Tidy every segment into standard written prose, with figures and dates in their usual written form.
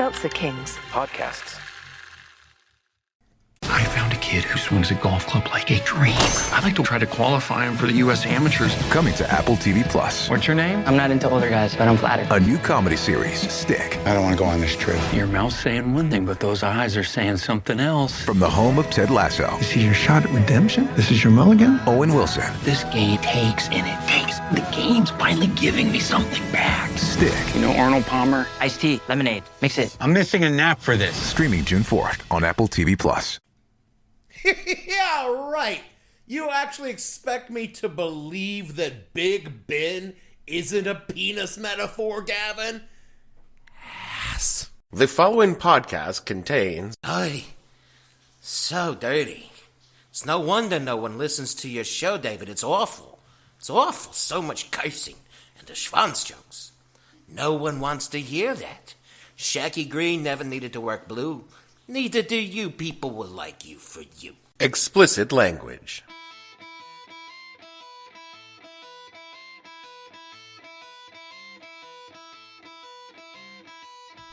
Seltzer Kings. Podcasts. I found a kid who swings a golf club like a dream. I'd like to try to qualify him for the U.S. Amateurs. Coming to Apple TV Plus. What's your name? I'm not into older guys, but I'm flattered. A new comedy series, Stick. I don't want to go on this trip. Your mouth's saying one thing, but those eyes are saying something else. From the home of Ted Lasso. This is your shot at redemption? This is your mulligan? Owen Wilson. This game takes and it takes. The game's finally giving me something back. Stick. You know Arnold Palmer? Iced tea, lemonade, mix it. I'm missing a nap for this. Streaming June 4th on Apple TV Plus. Yeah, right. You actually expect me to believe that Big Ben isn't a penis metaphor, Gavin? Ass. The following podcast contains... Hey, so dirty. It's no wonder no one listens to your show, David. It's awful. It's awful. So much cursing and the schwanz jokes. No one wants to hear that. Shacky Green never needed to work blue. Neither do you. People will like you for you. Explicit language.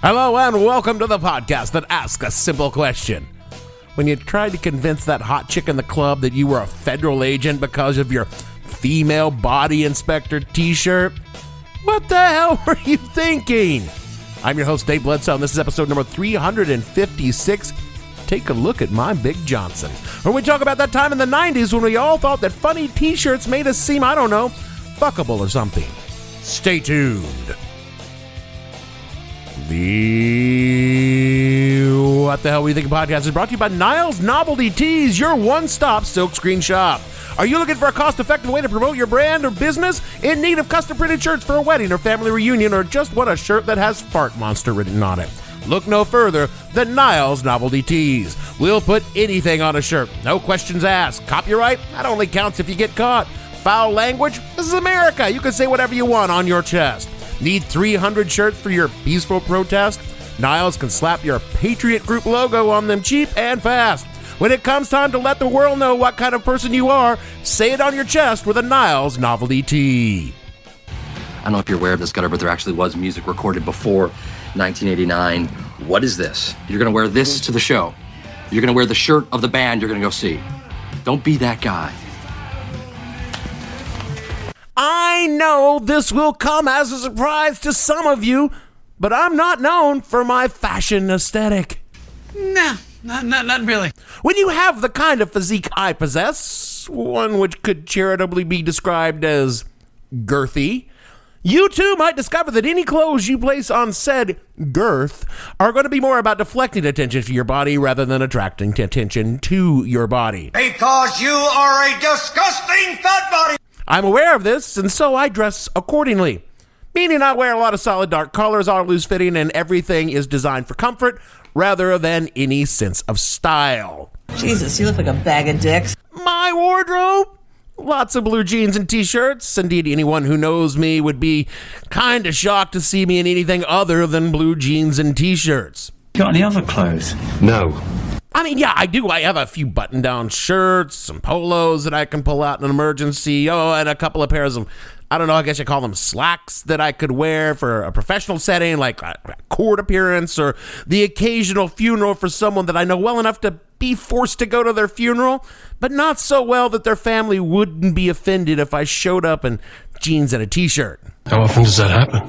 Hello and welcome to the podcast that asks a simple question. When you tried to convince that hot chick in the club that you were a federal agent because of your female body inspector t-shirt, what the hell were you thinking? I'm your host, Dave Bledsoe, and this is episode number 356. Take a look at my Big Johnson. When we talk about that time in the 90s when we all thought that funny t-shirts made us seem, I don't know, fuckable or something. Stay tuned. The What the Hell We Think podcast is brought to you by Niles Novelty Tees, your one-stop silkscreen shop. Are you looking for a cost-effective way to promote your brand or business? In need of custom-printed shirts for a wedding or family reunion, or just want a shirt that has Fart Monster written on it? Look no further than Niles Novelty Tees. We'll put anything on a shirt. No questions asked. Copyright? That only counts if you get caught. Foul language? This is America. You can say whatever you want on your chest. Need 300 shirts for your peaceful protest? Niles can slap your Patriot Group logo on them cheap and fast. When it comes time to let the world know what kind of person you are, say it on your chest with a Niles Novelty Tee. I don't know if you're aware of this, Gutter, but there actually was music recorded before 1989. What is this? You're going to wear this to the show. You're going to wear the shirt of the band you're going to go see. Don't be that guy. I know this will come as a surprise to some of you, but I'm not known for my fashion aesthetic. Nah, not really. When you have the kind of physique I possess, one which could charitably be described as girthy, you too might discover that any clothes you place on said girth are going to be more about deflecting attention to your body rather than attracting attention to your body. Because you are a disgusting fat body! I'm aware of this, and so I dress accordingly. Meaning I wear a lot of solid dark colors, all loose-fitting, and everything is designed for comfort rather than any sense of style. Jesus, you look like a bag of dicks. My wardrobe? Lots of blue jeans and t-shirts. Indeed, anyone who knows me would be kind of shocked to see me in anything other than blue jeans and t-shirts. Got any other clothes? No. I mean, yeah, I do. I have a few button-down shirts, some polos that I can pull out in an emergency. Oh, and a couple of pairs of, I don't know, I guess you call them slacks that I could wear for a professional setting, like a court appearance or the occasional funeral for someone that I know well enough to be forced to go to their funeral, but not so well that their family wouldn't be offended if I showed up in jeans and a t-shirt. How often does that happen?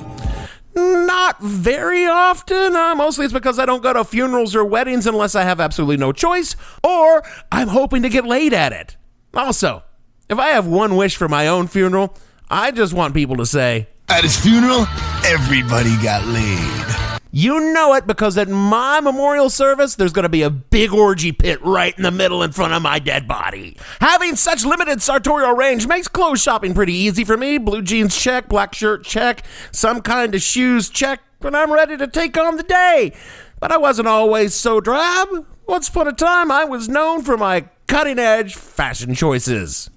Not very often. Mostly it's because I don't go to funerals or weddings unless I have absolutely no choice, or I'm hoping to get laid at it. Also, if I have one wish for my own funeral, I just want people to say, at his funeral, everybody got laid. You know it, because at my memorial service, there's going to be a big orgy pit right in the middle in front of my dead body. Having such limited sartorial range makes clothes shopping pretty easy for me. Blue jeans check, black shirt check, some kind of shoes check, and I'm ready to take on the day. But I wasn't always so drab. Once upon a time, I was known for my cutting-edge fashion choices.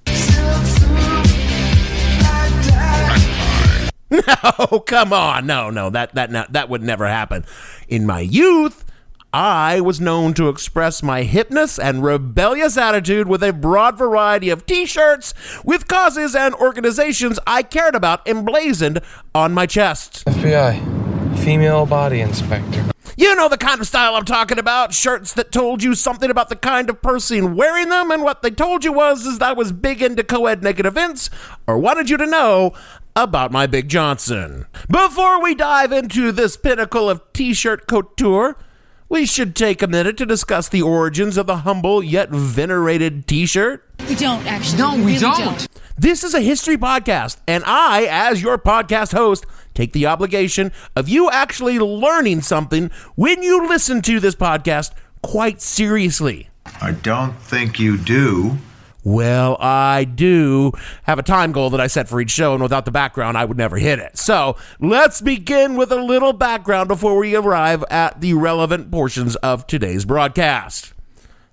No, come on. No, that would never happen. In my youth, I was known to express my hipness and rebellious attitude with a broad variety of t-shirts with causes and organizations I cared about emblazoned on my chest. FBI, female body inspector. You know the kind of style I'm talking about. Shirts that told you something about the kind of person wearing them, and what they told you is that I was big into co-ed naked events, or wanted you to know about my Big Johnson. Before we dive into this pinnacle of t-shirt couture, we should take a minute to discuss the origins of the humble yet venerated t-shirt. We don't actually. No, we don't. This is a history podcast, and I, as your podcast host, take the obligation of you actually learning something when you listen to this podcast quite seriously. I don't think you do. Well, I do have a time goal that I set for each show, and without the background, I would never hit it. So let's begin with a little background before we arrive at the relevant portions of today's broadcast.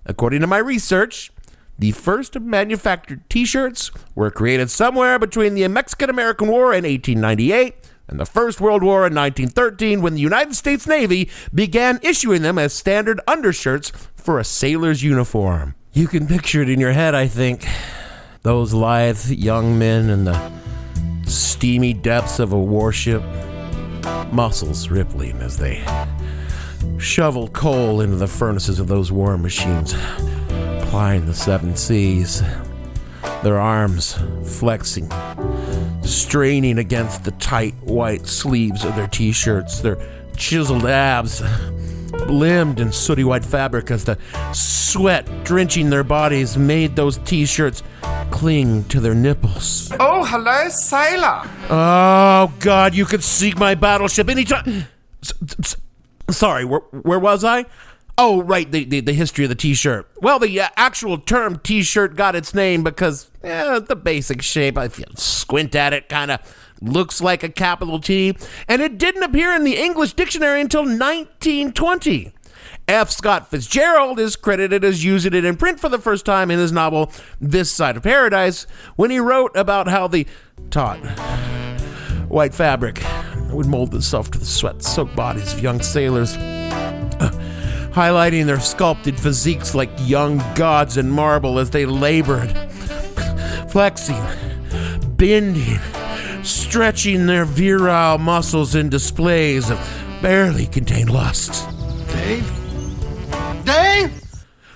According to my research, the first manufactured t-shirts were created somewhere between the Mexican-American War in 1898 and the First World War in 1913, when the United States Navy began issuing them as standard undershirts for a sailor's uniform. You can picture it in your head, I think. Those lithe young men in the steamy depths of a warship, muscles rippling as they shovel coal into the furnaces of those war machines, plying the seven seas, their arms flexing, straining against the tight white sleeves of their t-shirts, their chiseled abs limbed in sooty white fabric as the sweat drenching their bodies made those t-shirts cling to their nipples. Oh, hello, sailor. Oh, God, you could sink my battleship anytime. Sorry, where was I? Oh, right, the history of the t-shirt. Well, the actual term t-shirt got its name because the basic shape, if you squint at it, kind of looks like a capital T, and it didn't appear in the English dictionary until 1920. F. Scott Fitzgerald is credited as using it in print for the first time in his novel This Side of Paradise, when he wrote about how the taut white fabric would mold itself to the sweat-soaked bodies of young sailors, highlighting their sculpted physiques like young gods in marble as they labored, flexing, bending, stretching their virile muscles in displays of barely contained lust. Dave?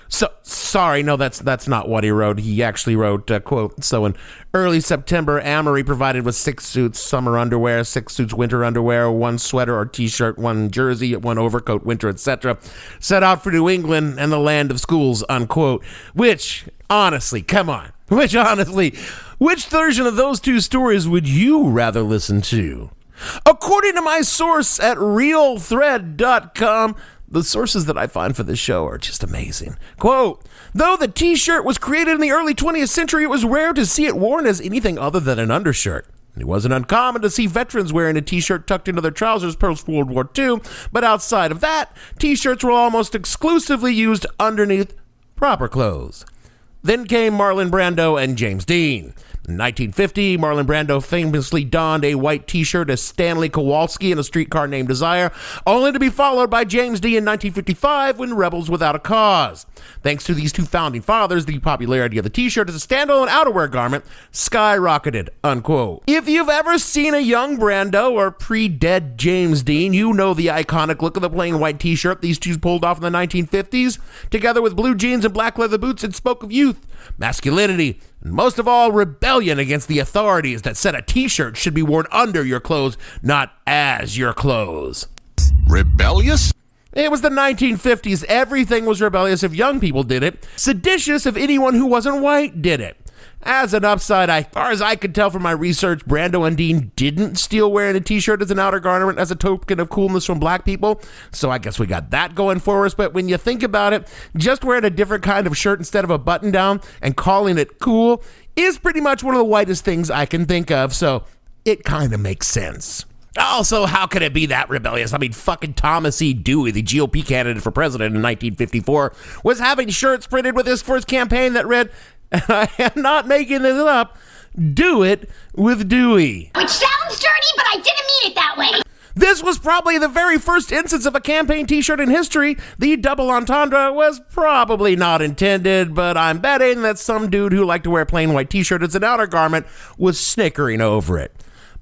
So, sorry, no, that's not what he wrote. He actually wrote, quote, so in early September, Amory provided with 6 suits, summer underwear, 6 suits, winter underwear, 1 sweater or t-shirt, 1 jersey, 1 overcoat, winter, etc., set out for New England and the land of schools, unquote. Which version of those two stories would you rather listen to? According to my source at realthread.com, the sources that I find for this show are just amazing. Quote, though the t-shirt was created in the early 20th century, it was rare to see it worn as anything other than an undershirt. It wasn't uncommon to see veterans wearing a t-shirt tucked into their trousers post-World War II, but outside of that, t-shirts were almost exclusively used underneath proper clothes. Then came Marlon Brando and James Dean. In 1950, Marlon Brando famously donned a white t-shirt as Stanley Kowalski in A Streetcar Named Desire, only to be followed by James Dean in 1955 when Rebels Without a Cause. Thanks to these two founding fathers, the popularity of the t-shirt as a standalone outerwear garment skyrocketed, unquote. If you've ever seen a young Brando or pre-dead James Dean, you know the iconic look of the plain white t-shirt these two pulled off in the 1950s. Together with blue jeans and black leather boots, it spoke of youth, masculinity, and most of all, rebellion against the authorities that said a t-shirt should be worn under your clothes, not as your clothes. Rebellious? It was the 1950s. Everything was rebellious if young people did it. Seditious if anyone who wasn't white did it. As an upside, as far as I could tell from my research, Brando and Dean didn't steal wearing a t-shirt as an outer garment as a token of coolness from black people, so I guess we got that going for us. But when you think about it, just wearing a different kind of shirt instead of a button-down and calling it cool is pretty much one of the whitest things I can think of, so it kind of makes sense. Also, how could it be that rebellious? I mean, fucking Thomas E. Dewey, the GOP candidate for president in 1954, was having shirts printed with his first campaign that read, and I am not making this up, "Do it with Dewey." Which sounds dirty, but I didn't mean it that way. This was probably the very first instance of a campaign t-shirt in history. The double entendre was probably not intended, but I'm betting that some dude who liked to wear a plain white t-shirt as an outer garment was snickering over it.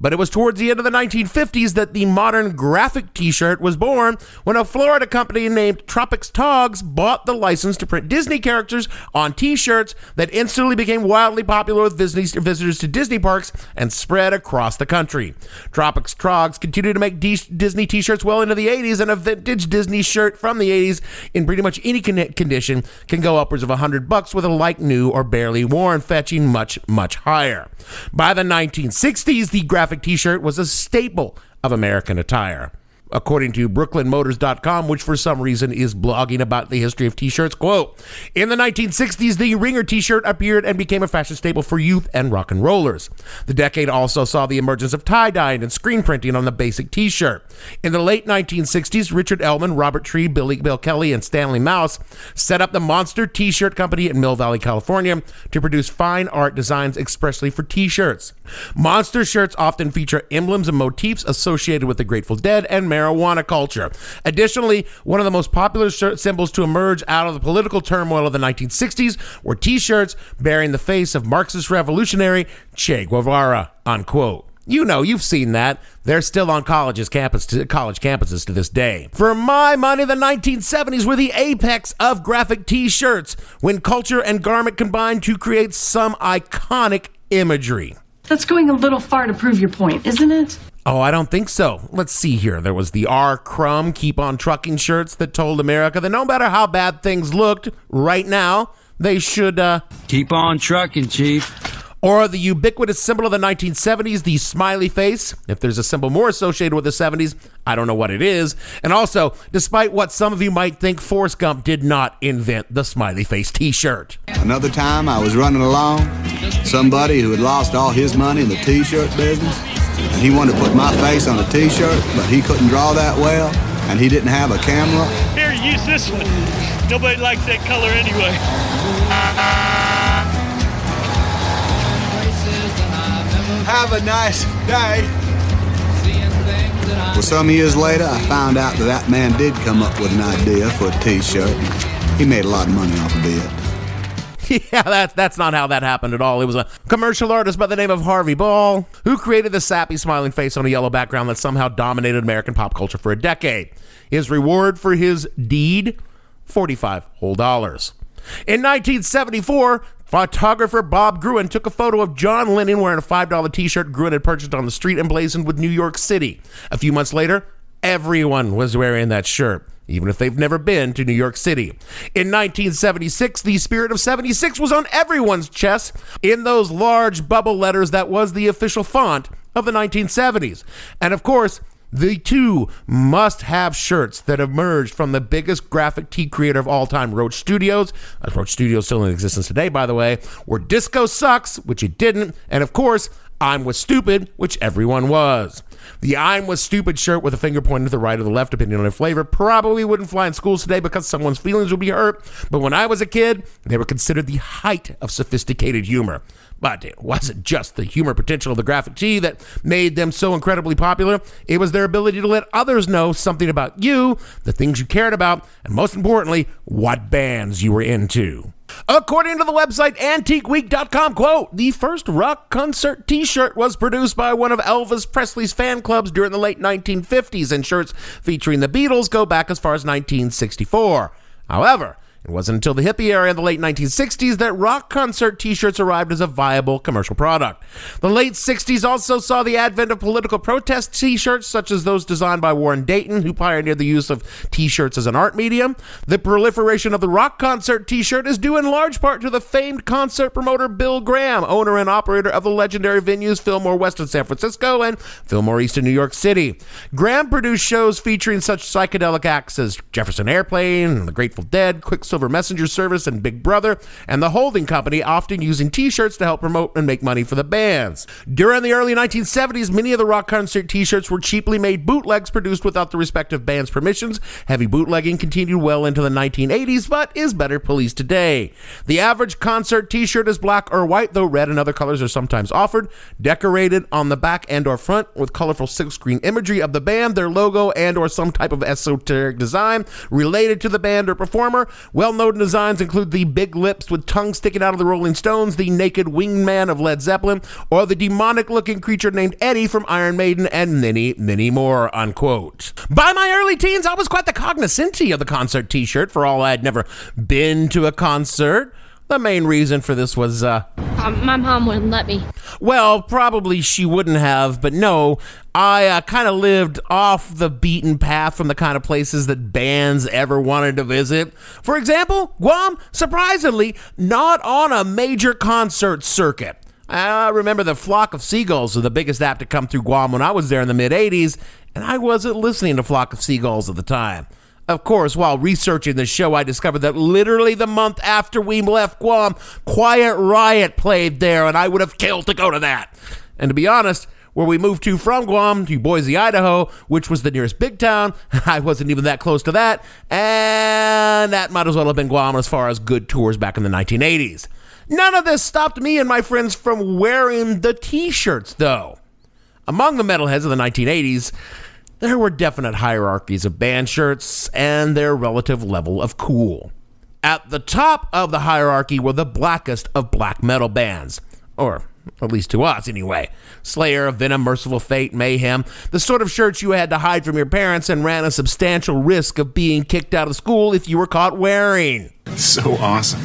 But it was towards the end of the 1950s that the modern graphic t-shirt was born, when a Florida company named Tropics Togs bought the license to print Disney characters on t-shirts that instantly became wildly popular with visitors to Disney parks and spread across the country. Tropics Togs continued to make Disney t-shirts well into the 80s, and a vintage Disney shirt from the 80s in pretty much any condition can go upwards of $100, with a like new or barely worn fetching much, much higher. By the 1960s, the graphic t-shirt was a staple of American attire. According to BrooklynMotors.com, which for some reason is blogging about the history of t-shirts, quote, in the 1960s, the ringer t-shirt appeared and became a fashion staple for youth and rock and rollers. The decade also saw the emergence of tie-dyeing and screen printing on the basic t-shirt. In the late 1960s, Richard Ellman, Robert Tree, Bill Kelly, and Stanley Mouse set up the Monster T-Shirt Company in Mill Valley, California, to produce fine art designs expressly for t-shirts. Monster shirts often feature emblems and motifs associated with the Grateful Dead and marijuana culture. Additionally, one of the most popular shirt symbols to emerge out of the political turmoil of the 1960s were t-shirts bearing the face of Marxist revolutionary Che Guevara, unquote. You know, you've seen that. They're still on college campuses to this day. For my money, the 1970s were the apex of graphic t-shirts, when culture and garment combined to create some iconic imagery. That's going a little far to prove your point, isn't it? Oh, I don't think so. Let's see here. There was the R. Crumb Keep On Trucking shirts that told America that no matter how bad things looked right now, they should keep on trucking, Chief. Or the ubiquitous symbol of the 1970s, the Smiley Face. If there's a symbol more associated with the 70s, I don't know what it is. And also, despite what some of you might think, Forrest Gump did not invent the Smiley Face t-shirt. Another time I was running along, somebody who had lost all his money in the t-shirt business, and he wanted to put my face on a t-shirt, but he couldn't draw that well, and he didn't have a camera. Here, use this one. Nobody likes that color anyway. Have a nice day. Well, some years later, I found out that man did come up with an idea for a t-shirt. He made a lot of money off of it. Yeah, that's not how that happened at all. It was a commercial artist by the name of Harvey Ball who created the sappy smiling face on a yellow background that somehow dominated American pop culture for a decade. His reward for his deed, $45 whole. In 1974, photographer Bob Gruen took a photo of John Lennon wearing a $5 t-shirt Gruen had purchased on the street emblazoned with New York City. A few months later, everyone was wearing that shirt, even if they've never been to New York City. In 1976, the spirit of 76 was on everyone's chest in those large bubble letters that was the official font of the 1970s. And of course, the two must-have shirts that emerged from the biggest graphic tee creator of all time, Roach Studios. Roach Studios still in existence today, by the way. Were Disco Sucks, which it didn't, and of course, I'm Was Stupid, which everyone was. The I'm Was Stupid shirt with a finger pointing to the right or the left, depending on their flavor, probably wouldn't fly in schools today because someone's feelings would be hurt. But when I was a kid, they were considered the height of sophisticated humor. But it wasn't just the humor potential of the graphic tee that made them so incredibly popular. It was their ability to let others know something about you, the things you cared about, and most importantly, what bands you were into. According to the website AntiqueWeek.com, quote, the first rock concert t-shirt was produced by one of Elvis Presley's fan clubs during the late 1950s, and shirts featuring the Beatles go back as far as 1964. However, it wasn't until the hippie era in the late 1960s that rock concert t-shirts arrived as a viable commercial product. The late 60s also saw the advent of political protest t-shirts, such as those designed by Warren Dayton, who pioneered the use of t-shirts as an art medium. The proliferation of the rock concert t-shirt is due in large part to the famed concert promoter Bill Graham, owner and operator of the legendary venues Fillmore West in San Francisco and Fillmore East in New York City. Graham produced shows featuring such psychedelic acts as Jefferson Airplane, The Grateful Dead, Quicksilver Messenger Service, and Big Brother, and the holding company, often using t-shirts to help promote and make money for the bands. During the early 1970s, many of the rock concert t-shirts were cheaply made bootlegs produced without the respective bands' permissions. Heavy bootlegging continued well into the 1980s, but is better policed today. The average concert t-shirt is black or white, though red and other colors are sometimes offered, decorated on the back and or front with colorful silkscreen imagery of the band, their logo, and or some type of esoteric design related to the band or performer, Well-known designs include the big lips with tongue sticking out of the Rolling Stones, the naked wingman of Led Zeppelin, or the demonic-looking creature named Eddie from Iron Maiden, and many, many more, unquote. By my early teens, I was quite the cognoscenti of the concert t-shirt, for all I had never been to a concert. The main reason for this was, my mom wouldn't let me. Well, probably she wouldn't have, but no, I kind of lived off the beaten path from the kind of places that bands ever wanted to visit. For example, Guam, surprisingly, not on a major concert circuit. I remember the Flock of Seagulls were the biggest act to come through Guam when I was there in the mid-'80s, and I wasn't listening to Flock of Seagulls at the time. Of course, while researching the show, I discovered that literally the month after we left Guam, Quiet Riot played there, and I would have killed to go to that. And to be honest, where we moved to from Guam to Boise, Idaho, which was the nearest big town, I wasn't even that close to that, and that might as well have been Guam as far as good tours back in the 1980s. None of this stopped me and my friends from wearing the t-shirts, though. Among the metalheads of the 1980s, there were definite hierarchies of band shirts and their relative level of cool. At the top of the hierarchy were the blackest of black metal bands, or at least to us anyway. Slayer, Venom, Merciful Fate, Mayhem, the sort of shirts you had to hide from your parents and ran a substantial risk of being kicked out of school if you were caught wearing. So awesome.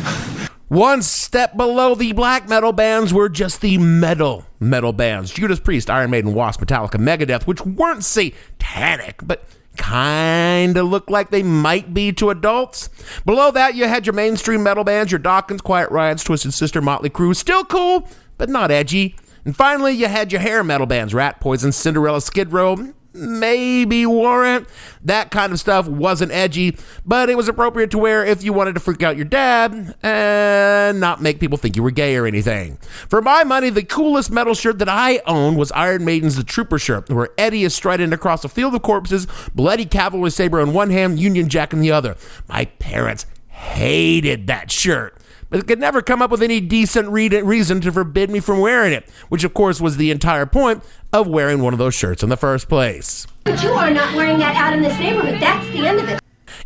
One step below the black metal bands were just the metal bands. Judas Priest, Iron Maiden, Wasp, Metallica, Megadeth, which weren't satanic, but kinda looked like they might be to adults. Below that, you had your mainstream metal bands, your Dawkins, Quiet Riots, Twisted Sister, Motley Crue, still cool, but not edgy. And finally, you had your hair metal bands, Rat Poison, Cinderella, Skid Row, maybe Warrant. That kind of stuff wasn't edgy, but it was appropriate to wear if you wanted to freak out your dad and not make people think you were gay or anything. For my money, the coolest metal shirt that I owned was Iron Maiden's The Trooper shirt, where Eddie is striding across a field of corpses, bloody cavalry saber in one hand, Union Jack in the other. My parents hated that shirt, but could never come up with any decent reason to forbid me from wearing it, which of course was the entire point of wearing one of those shirts in the first place. But you are not wearing that out in this neighborhood. That's the end of it.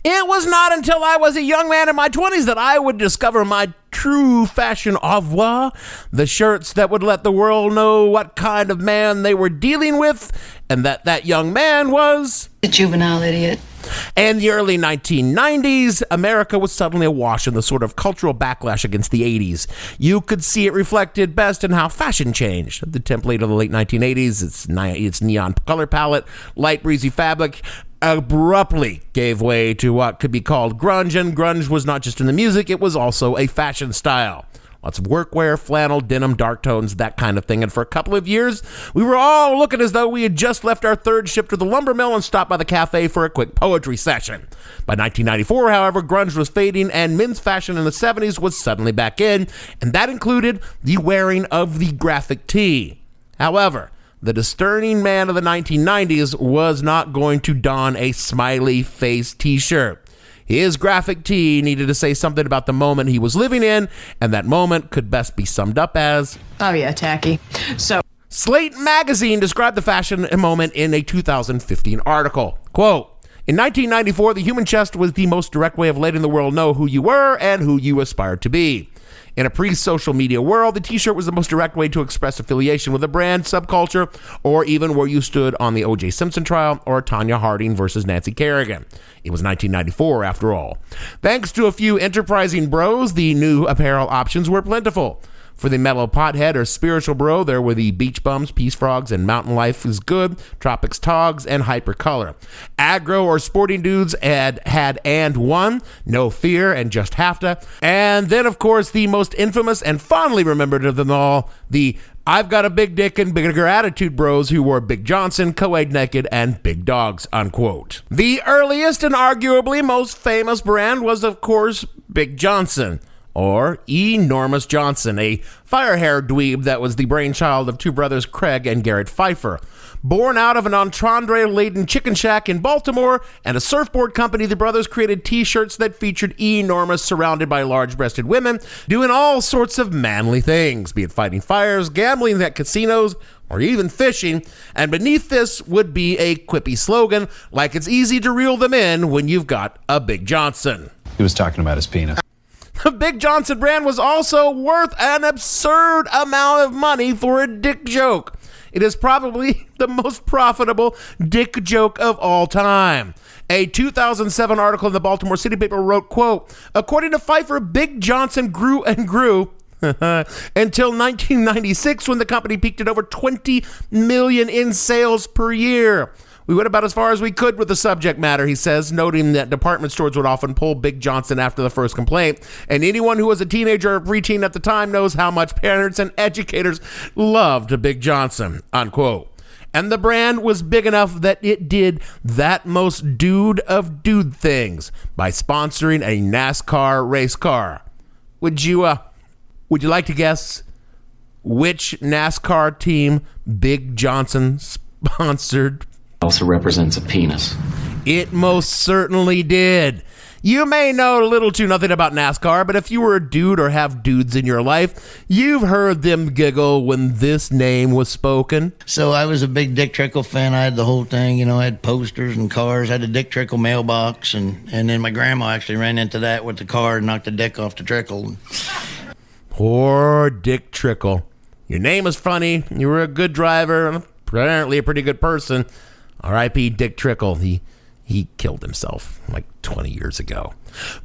It was not until I was a young man in my 20s that I would discover my true fashion au revoir, the shirts that would let the world know what kind of man they were dealing with, and that young man was a juvenile idiot. In the early 1990s, America was suddenly awash in the sort of cultural backlash against the 80s. You could see it reflected best in how fashion changed. The template of the late 1980s, its neon color palette, light breezy fabric, abruptly gave way to what could be called grunge, and grunge was not just in the music, it was also a fashion style. Lots of workwear, flannel, denim, dark tones, that kind of thing. And for a couple of years, we were all looking as though we had just left our third shift to the lumber mill and stopped by the cafe for a quick poetry session. By 1994, however, grunge was fading and men's fashion in the 70s was suddenly back in, and that included the wearing of the graphic tee. However, the discerning man of the 1990s was not going to don a Smiley Face t-shirt. His graphic tee needed to say something about the moment he was living in, and that moment could best be summed up as, oh yeah, tacky. So Slate magazine described the fashion moment in a 2015 article. Quote, in 1994, the human chest was the most direct way of letting the world know who you were and who you aspired to be. In a pre-social media world, the t-shirt was the most direct way to express affiliation with a brand, subculture, or even where you stood on the O.J. Simpson trial or Tonya Harding versus Nancy Kerrigan. It was 1994, after all. Thanks to a few enterprising bros, the new apparel options were plentiful. For the mellow pothead or spiritual bro, there were the Beach Bums, Peace Frogs, and Mountain Life is Good, Tropics Togs, and Hypercolor. Aggro or sporting dudes had and one, No Fear, and Just Hafta. And then, of course, the most infamous and fondly remembered of them all, the I've got a big dick and bigger attitude bros who wore Big Johnson, Co-Ed Naked, and Big Dogs, unquote. The earliest and arguably most famous brand was, of course, Big Johnson, or Enormous Johnson, a fire-haired dweeb that was the brainchild of two brothers Craig and Garrett Pfeiffer. Born out of an entendre-laden chicken shack in Baltimore and a surfboard company, the brothers created t-shirts that featured Enormous surrounded by large-breasted women doing all sorts of manly things, be it fighting fires, gambling at casinos, or even fishing. And beneath this would be a quippy slogan like it's easy to reel them in when you've got a Big Johnson. He was talking about his penis. The Big Johnson brand was also worth an absurd amount of money for a dick joke. It is probably the most profitable dick joke of all time. A 2007 article in the Baltimore City paper wrote, quote, according to Pfeiffer, Big Johnson grew and grew until 1996 when the company peaked at over 20 million in sales per year. We went about as far as we could with the subject matter, he says, noting that department stores would often pull Big Johnson after the first complaint. And anyone who was a teenager or preteen at the time knows how much parents and educators loved Big Johnson, unquote. And the brand was big enough that it did that most dude of dude things by sponsoring a NASCAR race car. Would you like to guess which NASCAR team Big Johnson sponsored? Also represents a penis. It most certainly did. You may know little to nothing about NASCAR, but if you were a dude or have dudes in your life, you've heard them giggle when this name was spoken. So I was a big Dick Trickle fan. I had the whole thing, you know, I had posters and cars. I had a Dick Trickle mailbox, and then my grandma actually ran into that with the car and knocked the dick off the trickle. Poor Dick Trickle. Your name is funny. You were a good driver and apparently a pretty good person. R.I.P. Dick Trickle. He killed himself like 20 years ago.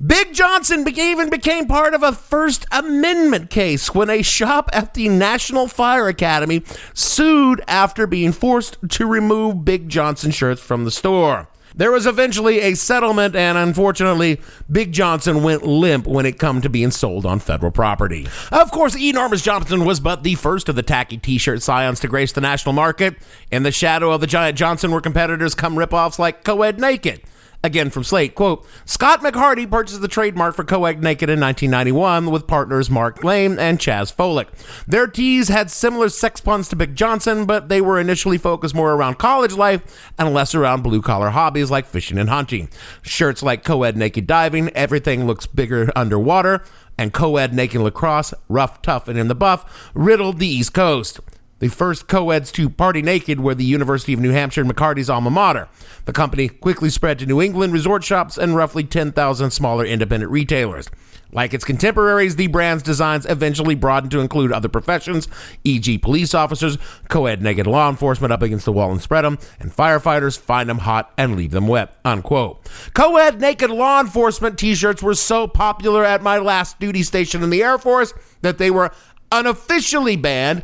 Big Johnson even became part of a First Amendment case when a shop at the National Fire Academy sued after being forced to remove Big Johnson shirts from the store. There was eventually a settlement, and unfortunately, Big Johnson went limp when it come to being sold on federal property. Of course, Enormous Johnson was but the first of the tacky t-shirt scions to grace the national market. In the shadow of the Giant Johnson were competitors come ripoffs like Co-Ed Naked. Again from Slate, quote, Scott McHardy purchased the trademark for Co-Ed Naked in 1991 with partners Mark Lane and Chaz Folick. Their tees had similar sex puns to Big Johnson, but they were initially focused more around college life and less around blue-collar hobbies like fishing and hunting. Shirts like Co-Ed Naked Diving, Everything Looks Bigger Underwater, and Co-Ed Naked Lacrosse, Rough, Tough, and in the Buff, riddled the East Coast. The first co-eds to party naked were the University of New Hampshire and McCarty's alma mater. The company quickly spread to New England resort shops and roughly 10,000 smaller independent retailers. Like its contemporaries, the brand's designs eventually broadened to include other professions, e.g. police officers, co-ed naked law enforcement up against the wall and spread them, and firefighters find them hot and leave them wet, unquote. Co-ed naked law enforcement t-shirts were so popular at my last duty station in the Air Force that they were unofficially banned,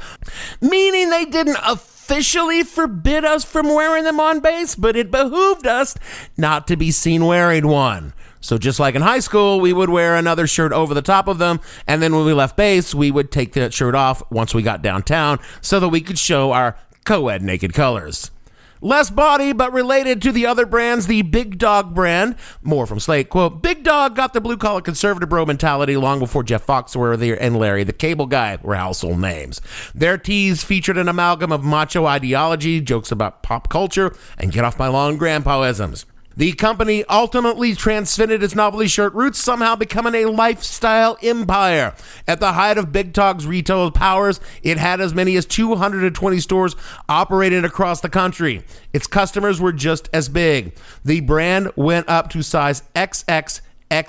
meaning they didn't officially forbid us from wearing them on base, but it behooved us not to be seen wearing one. So just like in high school, we would wear another shirt over the top of them, and then when we left base, we would take that shirt off once we got downtown so that we could show our co-ed naked colors. Less body, but related to the other brands, the Big Dog brand. More from Slate, quote, Big Dog got the blue-collar conservative bro mentality long before Jeff Foxworthy and Larry the Cable Guy were household names. Their tees featured an amalgam of macho ideology, jokes about pop culture, and get off my lawn grandpa-isms. The company ultimately transcended its novelty shirt roots, somehow becoming a lifestyle empire. At the height of Big Dog's retail powers, it had as many as 220 stores operating across the country. Its customers were just as big. The brand went up to size XXXXXL,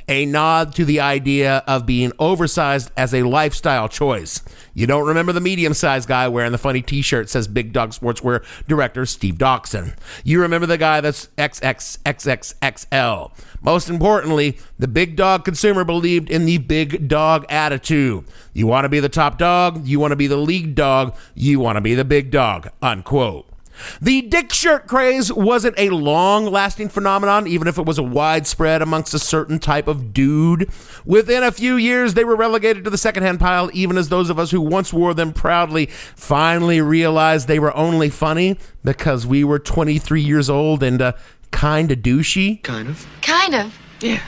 a nod to the idea of being oversized as a lifestyle choice. You don't remember the medium-sized guy wearing the funny t-shirt, says Big Dog Sportswear director Steve Doxson. You remember the guy that's XXXXXL. Most importantly, the Big Dog consumer believed in the Big Dog attitude. You want to be the top dog, you want to be the league dog, you want to be the big dog, unquote. The dick shirt craze wasn't a long-lasting phenomenon, even if it was a widespread amongst a certain type of dude. Within a few years, they were relegated to the secondhand pile, even as those of us who once wore them proudly finally realized they were only funny because we were 23 years old and kind of douchey. Kind of. Kind of. Yeah.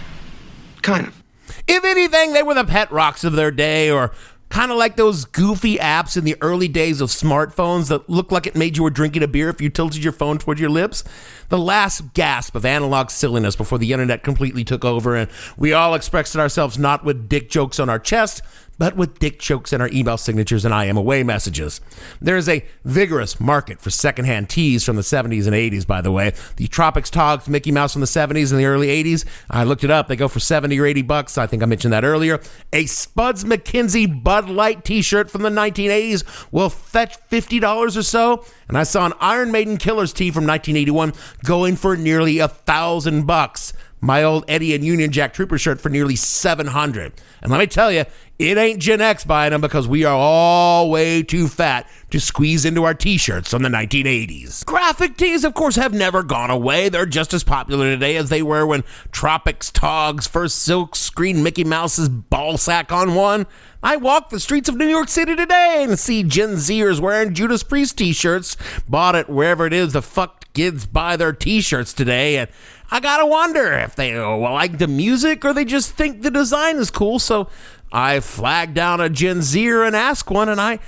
Kind of. If anything, they were the pet rocks of their day, or kind of like those goofy apps in the early days of smartphones that looked like it made you were drinking a beer if you tilted your phone toward your lips. The last gasp of analog silliness before the internet completely took over, and we all expressed ourselves not with dick jokes on our chest, but with dick jokes in our email signatures and I am away messages. There is a vigorous market for secondhand tees from the 70s and 80s, by the way. The Tropics Togs Mickey Mouse from the 70s and the early 80s, I looked it up. They go for $70 or $80. I think I mentioned that earlier. A Spuds McKenzie Bud Light t-shirt from the 1980s will fetch $50 or so. And I saw an Iron Maiden Killers tee from 1981 going for nearly $1,000. My old Eddie and Union Jack Trooper shirt for nearly $700. And let me tell you, it ain't Gen X buying them because we are all way too fat to squeeze into our t-shirts from the 1980s. Graphic tees, of course, have never gone away. They're just as popular today as they were when Tropics Togs first silk screened Mickey Mouse's ball sack on one. I walk the streets of New York City today and see Gen Zers wearing Judas Priest t-shirts, bought at wherever it is the fuck kids buy their t-shirts today, and I gotta wonder if they like the music or they just think the design is cool. So I flagged down a Gen Zer and asked one, and I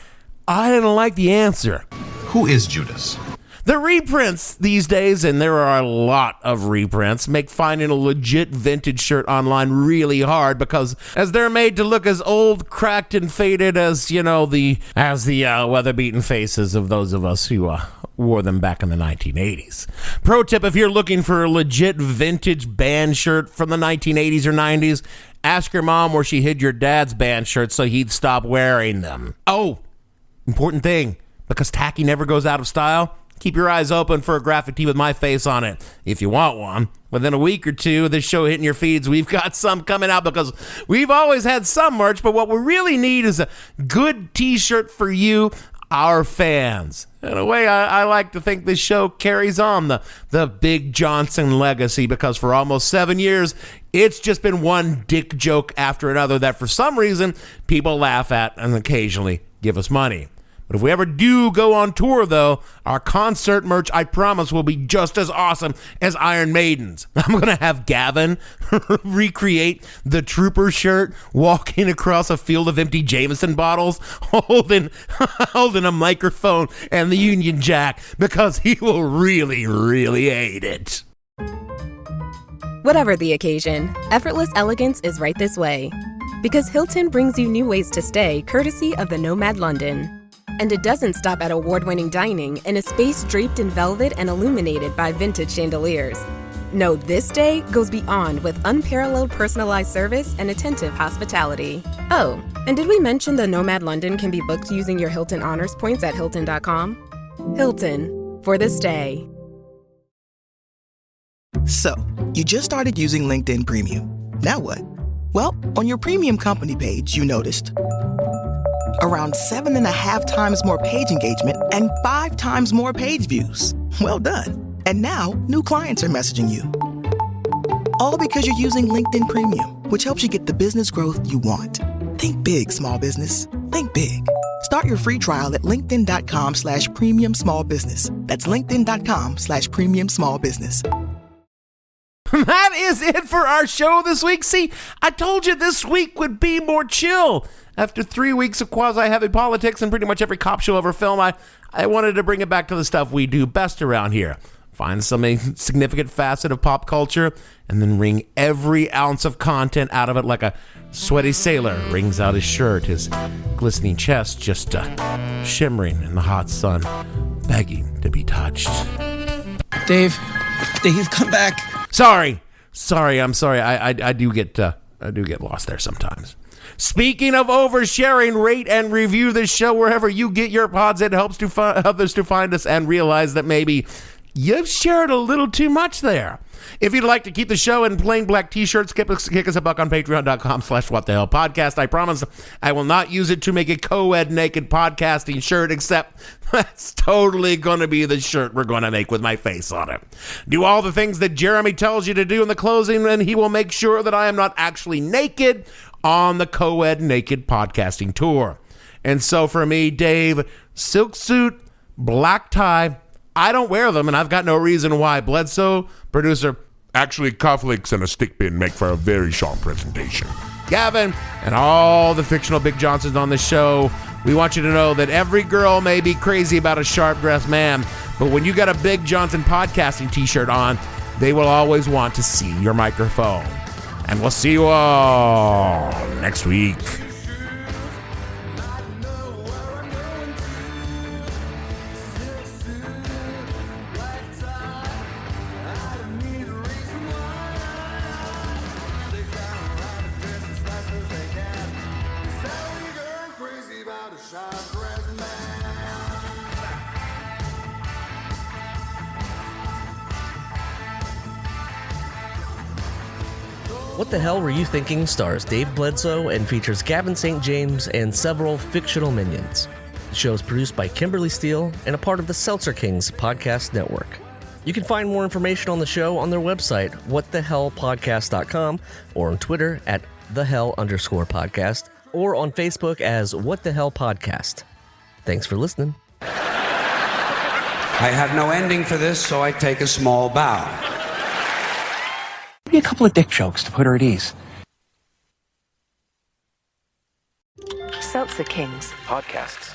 didn't like the answer. Who is Judas? The reprints these days, and there are a lot of reprints, make finding a legit vintage shirt online really hard because as they're made to look as old, cracked, and faded as, the weather-beaten faces of those of us who wore them back in the 1980s. Pro tip, if you're looking for a legit vintage band shirt from the 1980s or 90s, ask your mom where she hid your dad's band shirt so he'd stop wearing them. Oh, important thing, because tacky never goes out of style, keep your eyes open for a graphic tee with my face on it if you want one. Within a week or two of this show hitting your feeds, we've got some coming out because we've always had some merch, but what we really need is a good t-shirt for you, our fans. In a way, I like to think this show carries on the Big Johnson legacy because for almost 7 years, it's just been one dick joke after another that for some reason people laugh at and occasionally give us money. But if we ever do go on tour, though, our concert merch, I promise, will be just as awesome as Iron Maiden's. I'm going to have Gavin recreate the Trooper shirt walking across a field of empty Jameson bottles holding a microphone and the Union Jack because he will really, really hate it. Whatever the occasion, effortless elegance is right this way. Because Hilton brings you new ways to stay courtesy of the Nomad London. And it doesn't stop at award-winning dining in a space draped in velvet and illuminated by vintage chandeliers. No, this day goes beyond with unparalleled personalized service and attentive hospitality. Oh, and did we mention the Nomad London can be booked using your Hilton Honors points at Hilton.com? Hilton, for the stay. So, you just started using LinkedIn Premium. Now what? Well, on your Premium company page, you noticed around 7.5 times more page engagement and 5 times more page views. Well done. And now, new clients are messaging you. All because you're using LinkedIn Premium, which helps you get the business growth you want. Think big, small business. Think big. Start your free trial at linkedin.com/premium small business. That's linkedin.com/premium small business. That is it for our show this week. See, I told you this week would be more chill. After 3 weeks of quasi-heavy politics and pretty much every cop show ever filmed, I wanted to bring it back to the stuff we do best around here. Find some significant facet of pop culture and then wring every ounce of content out of it like a sweaty sailor wrings out his shirt, his glistening chest just shimmering in the hot sun, begging to be touched. Dave, come back. Sorry, I'm sorry. I do get lost there sometimes. Speaking of oversharing, rate and review this show wherever you get your pods. It helps to others to find us and realize that maybe you've shared a little too much there. If you'd like to keep the show in plain black t-shirts, kick us $1 on patreon.com/whatthehellpodcast. I promise I will not use it to make a co-ed naked podcasting shirt, except that's totally going to be the shirt we're going to make with my face on it. Do all the things that Jeremy tells you to do in the closing, and he will make sure that I am not actually naked on the co-ed naked podcasting tour. And so for me, Dave, silk suit, black tie, I don't wear them, and I've got no reason why. Bledsoe, producer, actually, cufflinks and a stick pin make for a very sharp presentation. Gavin, and all the fictional Big Johnsons on the show, we want you to know that every girl may be crazy about a sharp-dressed man, but when you got a Big Johnson podcasting t-shirt on, they will always want to see your microphone. And we'll see you all next week. What the Hell Were You Thinking stars Dave Bledsoe and features Gavin St. James and several fictional minions. The show is produced by Kimberly Steele and a part of the Seltzer Kings podcast network. You can find more information on the show on their website, whatthehellpodcast.com, or on Twitter at @thehell_podcast, or on Facebook as What the Hell Podcast. Thanks for listening. I have no ending for this, so I take a small bow. Maybe a couple of dick jokes to put her at ease. Seltzer Kings Podcasts.